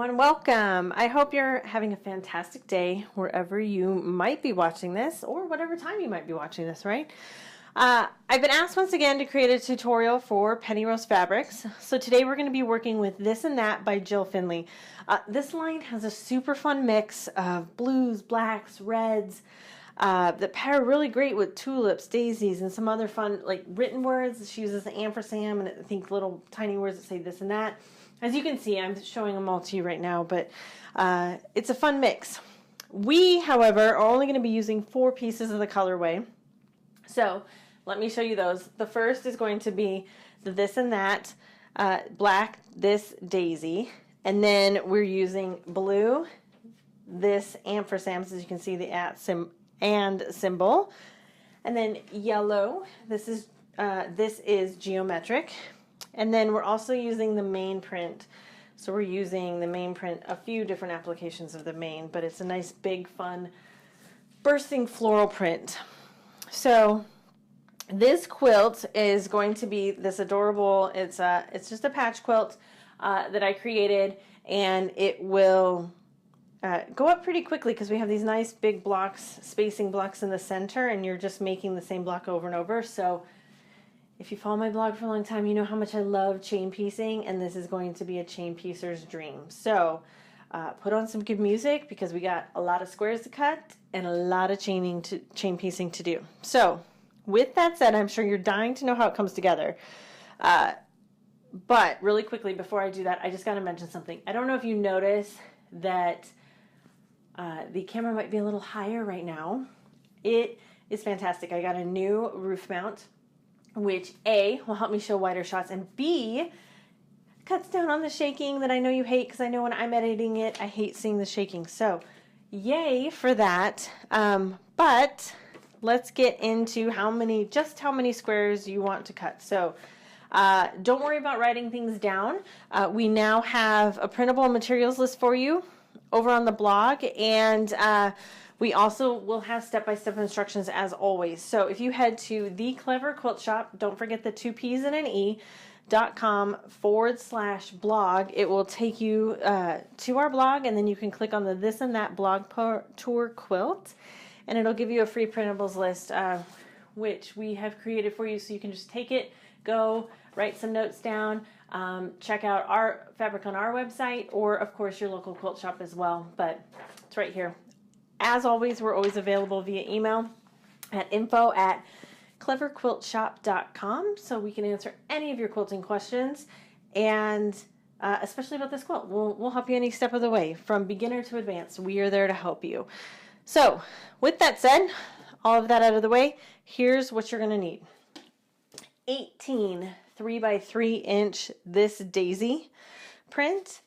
everyone, welcome. I hope you're having a fantastic day wherever you might be watching this or whatever time you might be watching this, right? I've been asked once again to create a tutorial for Penny Rose Fabrics. So today we're going to be working with This and That by Jill Finley. This line has a super fun mix of blues, blacks, reds that pair really great with tulips, daisies, and some other fun like written words. She uses the ampersand and I think little tiny words that say this and that. As you can see, I'm showing them all to you right now, but it's a fun mix. We, however, are only going to be using 4 pieces of the colorway. So let me show you those. The first is going to be the This and That, black, this, daisy. And then we're using blue, this ampersand, as you can see the at symbol. And then yellow, this is geometric. And then we're also using the main print. So we're using the main print, a few different applications of the main, but it's a nice big fun bursting floral print. So this quilt is going to be this adorable, it's just a patch quilt that I created, and it will go up pretty quickly because we have these nice big blocks, spacing blocks in the center, and you're just making the same block over and over. So if you follow my blog for a long time, you know how much I love chain piecing, and this is going to be a chain piecer's dream. So put on some good music because we got a lot of squares to cut and a lot of chain piecing to do. So with that said, I'm sure you're dying to know how it comes together. But really quickly, before I do that, I just got to mention something. I don't know if you notice that the camera might be a little higher right now. It is fantastic. I got a new roof mount, which A, will help me show wider shots, and B, cuts down on the shaking that I know you hate, because I know when I'm editing it, I hate seeing the shaking. So yay for that. But let's get into just how many squares you want to cut. So don't worry about writing things down. We now have a printable materials list for you over on the blog, and we also will have step-by-step instructions as always. So if you head to The Clever Quilt Shop, don't forget the 2 P's and an E.com/blog. It will take you to our blog, and then you can click on the This and That blog tour quilt, and it'll give you a free printables list, which we have created for you, so you can just take it, go, write some notes down, check out our fabric on our website, or of course your local quilt shop as well, but it's right here. As always, we're always available via email at info@cleverquiltshop.com, so we can answer any of your quilting questions, and especially about this quilt. We'll help you any step of the way, from beginner to advanced. We are there to help you. So with that said, all of that out of the way, here's what you're going to need. 18 3x3" this daisy print,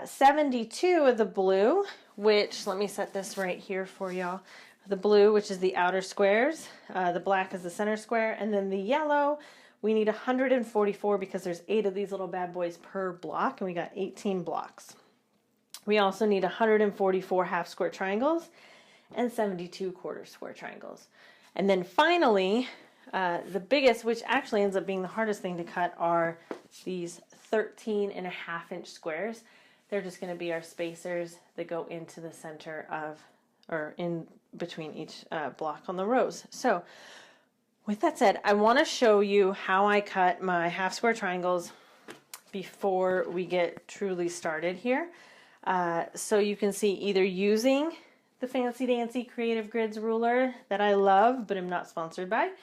72 of the blue, which, let me set this right here for y'all. The blue, which is the outer squares, the black is the center square, and then the yellow, we need 144 because there's 8 of these little bad boys per block, and we got 18 blocks. We also need 144 half square triangles and 72 quarter square triangles. And then finally, the biggest, which actually ends up being the hardest thing to cut, are these 13.5" squares. They're just going to be our spacers that go into the center of, or in between each block on the rows. So with that said, I want to show you how I cut my half square triangles before we get truly started here. So you can see, either using the fancy dancy Creative Grids ruler that I love but am not sponsored by,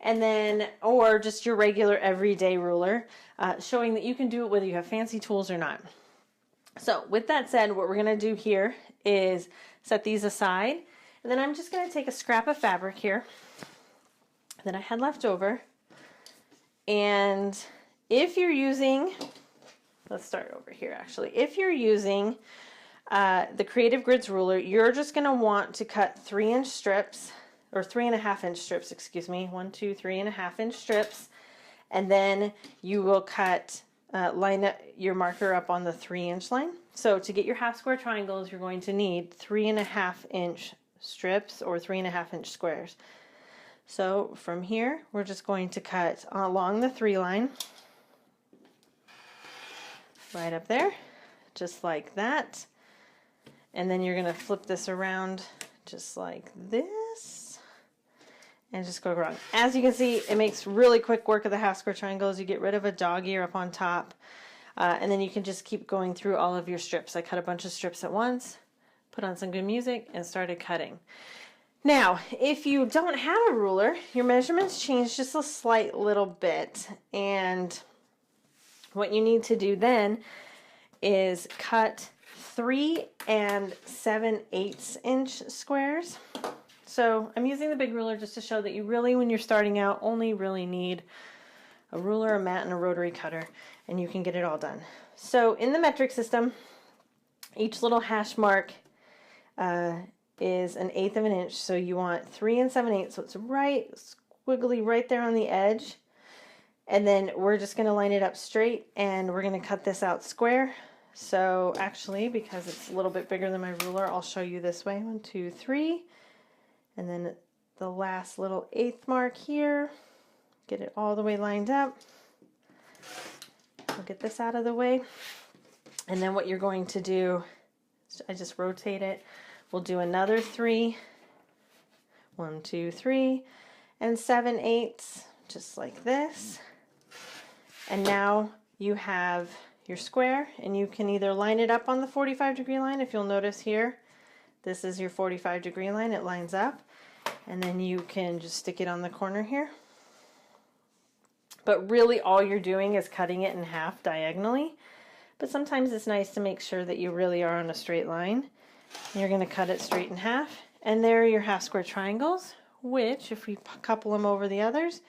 and then, or just your regular everyday ruler, showing that you can do it whether you have fancy tools or not. So with that said, what we're going to do here is set these aside, and then I'm just going to take a scrap of fabric here that I had left over, and if you're using, let's start over here actually, if you're using the Creative Grids ruler, you're just going to want to cut 3-inch strips, or 3.5-inch strips, excuse me, 1, 2, 3.5-inch strips, and then you will cut, line up your marker up on the 3-inch line. So to get your half square triangles, you're going to need 3.5-inch strips or 3.5-inch squares. So from here, we're just going to cut along the 3 line, right up there, just like that. And then you're going to flip this around just like this and just go around. As you can see, it makes really quick work of the half square triangles. You get rid of a dog ear up on top, and then you can just keep going through all of your strips. I cut a bunch of strips at once, put on some good music, and started cutting. Now, if you don't have a ruler, your measurements change just a slight little bit, and what you need to do then is cut 3 7/8 inch squares. So I'm using the big ruler just to show that you really, when you're starting out, only really need a ruler, a mat, and a rotary cutter, and you can get it all done. So in the metric system, each little hash mark is 1/8 of an inch. So you want 3 7/8, so it's right squiggly right there on the edge. And then we're just going to line it up straight, and we're going to cut this out square. So actually, because it's a little bit bigger than my ruler, I'll show you this way. 1, 2, 3. And then the last little 1/8 mark here. Get it all the way lined up. I'll get this out of the way. And then what you're going to do, I just rotate it. We'll do another 3. 1, 2, 3. And 7/8, just like this. And now you have your square, and you can either line it up on the 45-degree line. If you'll notice here, this is your 45-degree line. It lines up, and then you can just stick it on the corner here. But really all you're doing is cutting it in half diagonally. But sometimes it's nice to make sure that you really are on a straight line. You're going to cut it straight in half, and there are your half square triangles, which if we couple them over the others,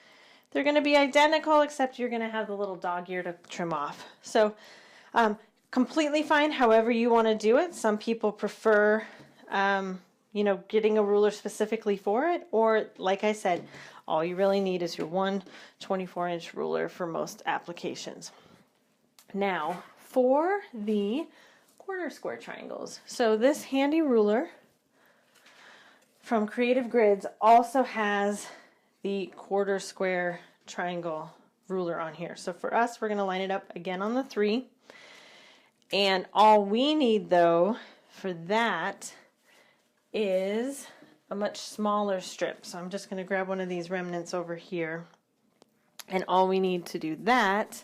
they're going to be identical, except you're going to have the little dog ear to trim off. So completely fine however you want to do it. Some people prefer, you know, getting a ruler specifically for it. Or like I said, all you really need is your 1 24-inch ruler for most applications. Now for the quarter square triangles. So this handy ruler from Creative Grids also has the quarter square triangle ruler on here. So for us, we're going to line it up again on the 3. And all we need though for that is a much smaller strip. So I'm just going to grab one of these remnants over here. And all we need to do that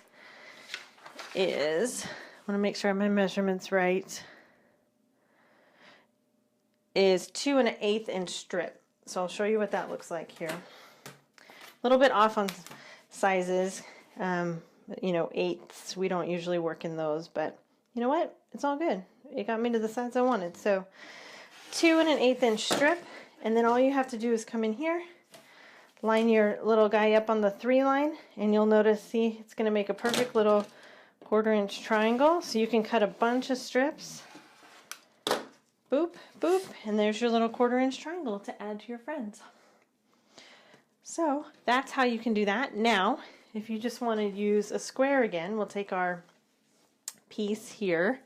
is, I want to make sure my measurements right, is 2 1/8 inch strip. So I'll show you what that looks like here. A little bit off on sizes, you know, 8ths. We don't usually work in those, but you know what? It's all good. It got me to the size I wanted. So 2 1/8 inch strip, and then all you have to do is come in here, line your little guy up on the 3 line, and you'll notice, see, it's going to make a perfect little 1/4 inch triangle. So you can cut a bunch of strips. Boop, boop, and there's your little 1/4 inch triangle to add to your friends. So that's how you can do that. Now, if you just want to use a square again, we'll take our piece here.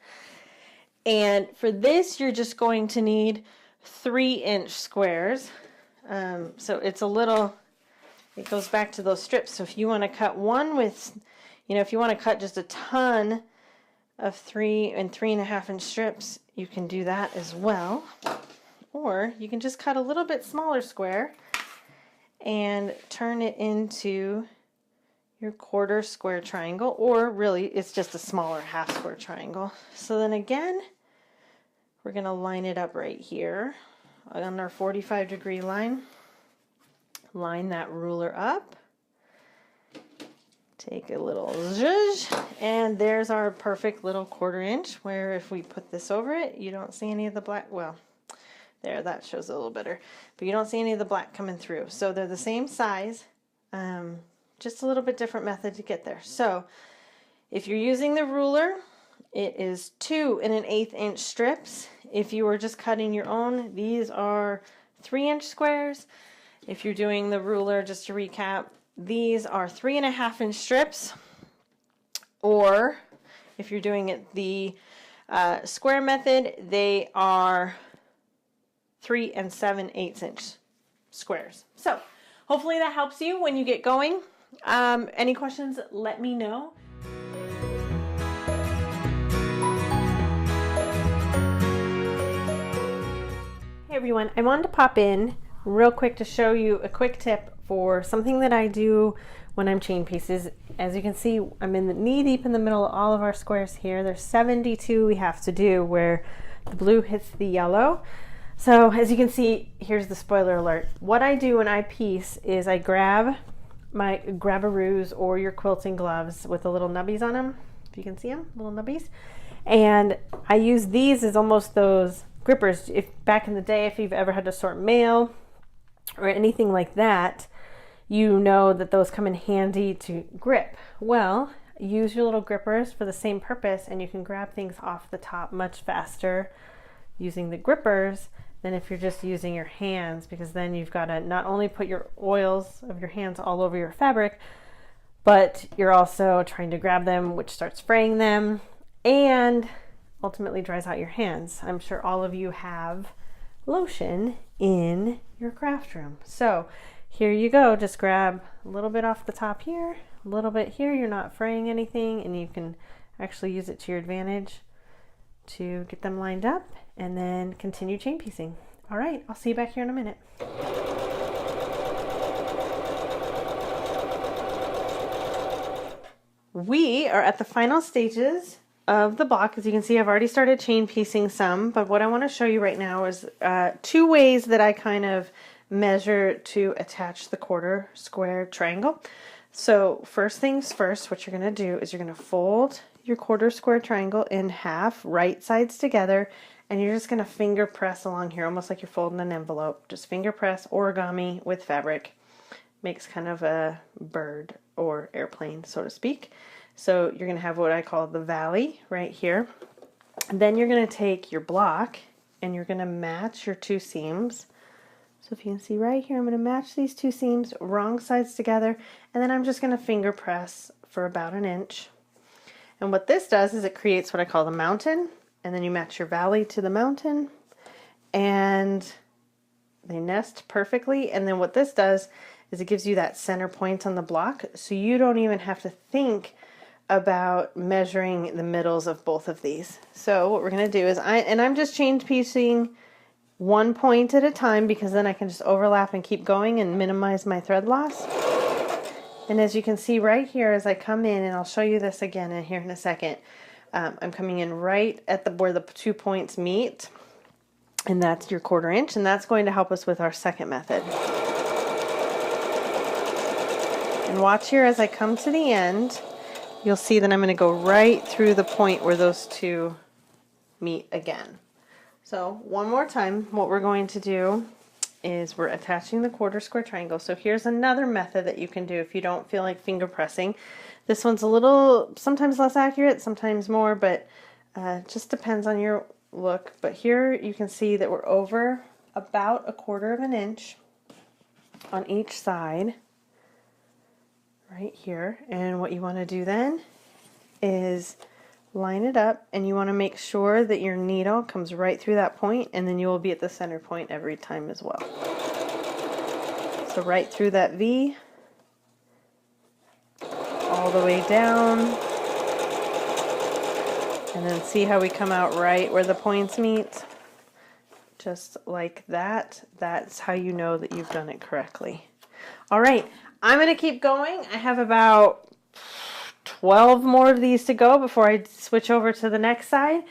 And for this, you're just going to need 3-inch squares. So it's a little, it goes back to those strips. So if you want to cut one with, you know, if you want to cut just a ton of 3 and 3.5 inch strips, you can do that as well. Or you can just cut a little bit smaller square and turn it into your 1/4 square triangle, or really it's just a smaller half square triangle. So then again, we're going to line it up right here on our 45-degree line. Line that ruler up. Take a little zhuzh, and there's our perfect little 1/4 inch, where if we put this over it, you don't see any of the black. Well, there, that shows a little better, but you don't see any of the black coming through. So they're the same size, just a little bit different method to get there. So if you're using the ruler, it is 2 1/8 inch strips. If you were just cutting your own, these are 3-inch squares. If you're doing the ruler, just to recap, these are 3.5 inch strips. Or if you're doing it the square method, they are 3 7/8 inch squares. So hopefully that helps you when you get going. Any questions, let me know. everyone, I wanted to pop in real quick to show you a quick tip for something that I do when I'm chain pieces. As you can see, I'm in the knee deep in the middle of all of our squares here. There's 72 we have to do where the blue hits the yellow. So as you can see, here's the spoiler alert. What I do when I piece is I grab my grab-a-roos or your quilting gloves with the little nubbies on them, if you can see them, little nubbies. And I use these as almost those grippers. If back in the day, if you've ever had to sort mail or anything like that, you know that those come in handy to grip. Well, use your little grippers for the same purpose, and you can grab things off the top much faster using the grippers than if you're just using your hands, because then you've got to not only put your oils of your hands all over your fabric, but you're also trying to grab them, which starts fraying them and ultimately dries out your hands. I'm sure all of you have lotion in your craft room. So here you go, just grab a little bit off the top here, a little bit here, you're not fraying anything, and you can actually use it to your advantage to get them lined up and then continue chain piecing. All right, I'll see you back here in a minute. We are at the final stages of the block. As you can see, I've already started chain piecing some, but what I want to show you right now is two ways that I kind of measure to attach the quarter square triangle. So first things first, what you're going to do is you're going to fold your quarter square triangle in half, right sides together, and you're just going to finger press along here, almost like you're folding an envelope. Just finger press, origami with fabric. Makes kind of a bird or airplane, so to speak. So you're going to have what I call the valley right here. And then you're going to take your block and you're going to match your two seams. So if you can see right here, I'm going to match these two seams, wrong sides together, and then I'm just going to finger press for about 1 inch. And what this does is it creates what I call the mountain, and then you match your valley to the mountain, and they nest perfectly. And then what this does is it gives you that center point on the block, so you don't even have to think about measuring the middles of both of these. So what we're going to do is I'm just chain piecing 1 point at a time, because then I can just overlap and keep going and minimize my thread loss. And as you can see right here, as I come in, and I'll show you this again in here in a second, I'm coming in right at where the 2 points meet, and that's your 1/4 inch, and that's going to help us with our second method. And watch here as I come to the end, you'll see that I'm going to go right through the point where those two meet again. So one more time, what we're going to do is we're attaching the quarter square triangle. So here's another method that you can do if you don't feel like finger pressing. This one's a little, sometimes less accurate, sometimes more, but just depends on your look. But here you can see that we're over about 1/4 inch on each side, right here. And what you want to do then is line it up, and you want to make sure that your needle comes right through that point, and then you will be at the center point every time as well. So right through that V, all the way down, and then see how we come out right where the points meet? Just like that. That's how you know that you've done it correctly. All right, I'm going to keep going. I have about 12 more of these to go before I switch over to the next side.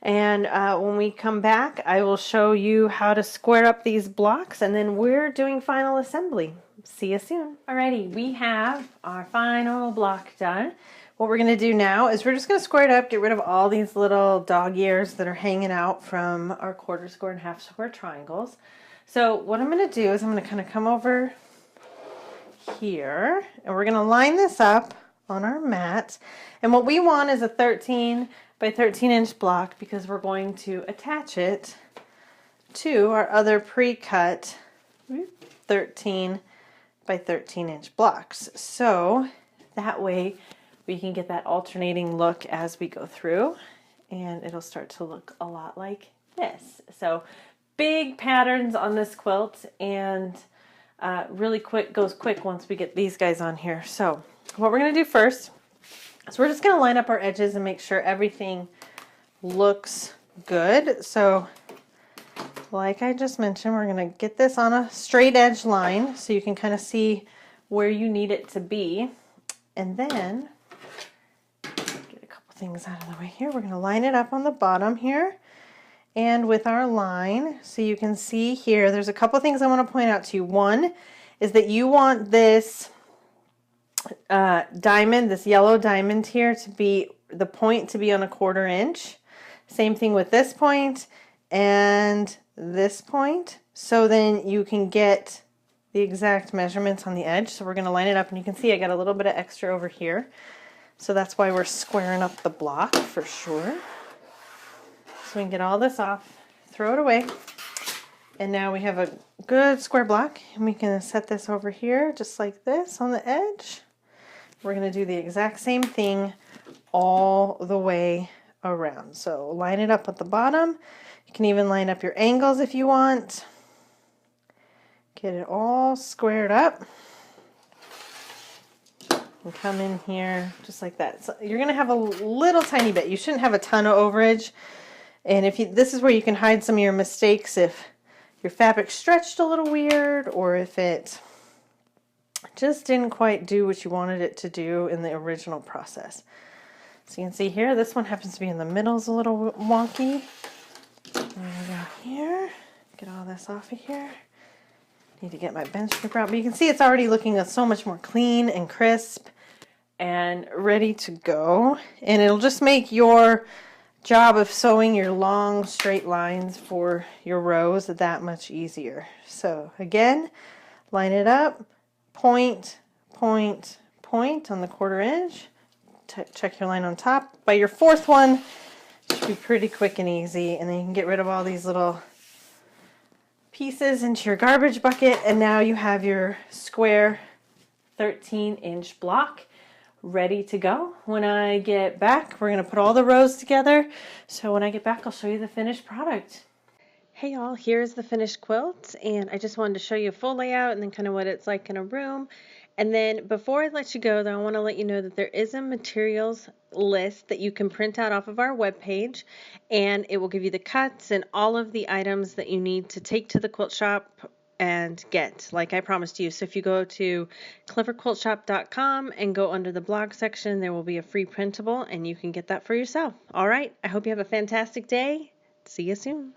And when we come back, I will show you how to square up these blocks, and then we're doing final assembly. See you soon. Alrighty, we have our final block done. What we're going to do now is we're just going to square it up, get rid of all these little dog ears that are hanging out from our 1/4 square and 1/2 square triangles. So what I'm going to do is I'm going to kind of come over here, and we're going to line this up on our mat. And what we want is a 13 by 13 inch block, because we're going to attach it to our other pre-cut 13 by 13 inch blocks. So that way we can get that alternating look as we go through, and it'll start to look a lot like this. So big patterns on this quilt, and really quick, goes quick once we get these guys on here. So what we're going to do first is we're just going to line up our edges and make sure everything looks good. So like I just mentioned, we're going to get this on a straight edge line so you can kind of see where you need it to be. And then, get a couple things out of the way here. We're going to line it up on the bottom here and with our line. So you can see here, there's a couple things I want to point out to you. One is that you want this diamond, this yellow diamond here, to be, the point to be on 1/4 inch. Same thing with this point and this point, so then you can get the exact measurements on the edge. So we're going to line it up, and you can see I got a little bit of extra over here, so that's why we're squaring up the block for sure. So we can get all this off, throw it away, and now we have a good square block, and we can set this over here just like this on the edge. We're going to do the exact same thing all the way around. So line it up at the bottom. You can even line up your angles if you want. Get it all squared up. And come in here just like that. So you're going to have a little tiny bit. You shouldn't have a ton of overage. And if you, this is where you can hide some of your mistakes if your fabric stretched a little weird, or if it just didn't quite do what you wanted it to do in the original process. So you can see here, this one happens to be in the middle, is a little wonky. There we go here. Get all this off of here. Need to get my bench paper out, but you can see it's already looking so much more clean and crisp and ready to go. And it'll just make your job of sewing your long straight lines for your rows that much easier. So again, line it up, point, point, point on the 1/4 inch. Check your line on top. By your 4th one, it should be pretty quick and easy, and then you can get rid of all these little pieces into your garbage bucket, and now you have your square 13-inch block ready to go. When I get back, we're going to put all the rows together, so when I get back I'll show you the finished product. Hey y'all, here's the finished quilt, and I just wanted to show you a full layout and then kind of what it's like in a room. And then before I let you go, though, I want to let you know that there is a materials list that you can print out off of our webpage, and it will give you the cuts and all of the items that you need to take to the quilt shop and get, like I promised you. So if you go to cleverquiltshop.com and go under the blog section, there will be a free printable, and you can get that for yourself. All right, I hope you have a fantastic day. See you soon.